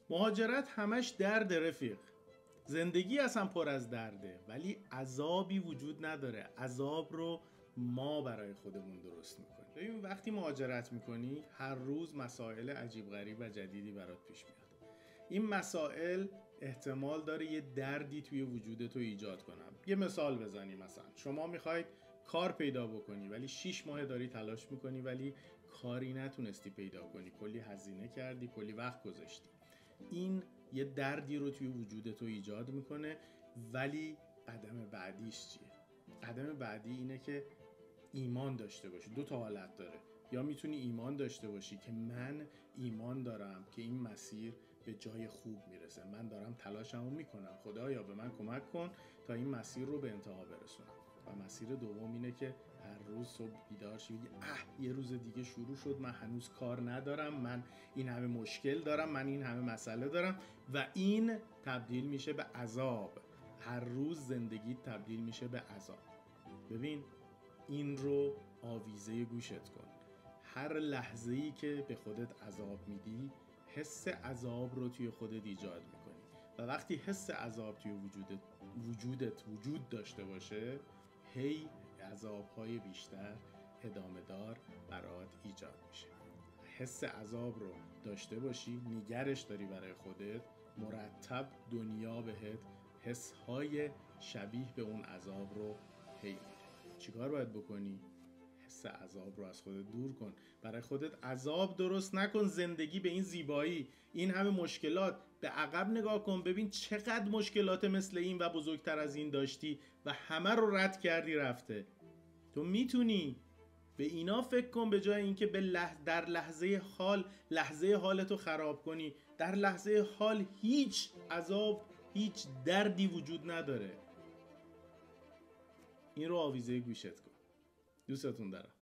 مهاجرت همش درد رفیق. زندگی اصلا پر از درده، ولی عذابی وجود نداره. عذاب رو ما برای خودمون درست میکنیم. ببین وقتی مهاجرت میکنی هر روز مسائل عجیب غریب و جدیدی برات پیش میاد. این مسائل احتمال داره یه دردی توی وجودت رو ایجاد کنم. یه مثال بزنیم، مثلا شما میخواید کار پیدا بکنی ولی 6 ماه داری تلاش میکنی ولی کاری نتونستی پیدا کنی، کلی هزینه کردی، کلی وقت گذاشتی. این یه دردی رو توی وجودت رو ایجاد میکنه. ولی قدم بعدیش چیه؟ قدم بعدی اینه که ایمان داشته باشی. دو تا حالت داره. یا میتونی ایمان داشته باشی که من ایمان دارم که این مسیر به جای خوب میرسه، من دارم تلاشمو میکنم، خدایا به من کمک کن تا این مسیر رو به انتها برسونم. و مسیر دوم اینه که هر روز صبح بیدار شی بگی یه روز دیگه شروع شد، من هنوز کار ندارم، من این همه مشکل دارم، من این همه مسئله دارم، و این تبدیل میشه به عذاب. هر روز زندگی تبدیل میشه به عذاب. ببین این رو آویزه گوشت کن. هر لحظه‌ای که به خودت عذاب میدی حس عذاب رو توی خودت ایجاد میکنی، و وقتی حس عذاب توی وجودت وجود داشته باشه، هی عذاب‌های بیشتر ادامه دار برات ایجاد میشه. حس عذاب رو داشته باشی، نگرش داری برای خودت، مرتب دنیا بهت حس‌های شبیه به اون عذاب رو هی میده. چیکار باید بکنی؟ حس عذاب رو از خودت دور کن. برای خودت عذاب درست نکن. زندگی به این زیبایی، این همه مشکلات، به عقب نگاه کن، ببین چقدر مشکلات مثل این و بزرگتر از این داشتی و همه رو رد کردی رفته. تو میتونی. به اینا فکر کن به جای اینکه در لحظه حالتو خراب کنی. در لحظه حال هیچ عذاب، هیچ دردی وجود نداره. این رو آویزه گوشت کن. دوستتون دارم.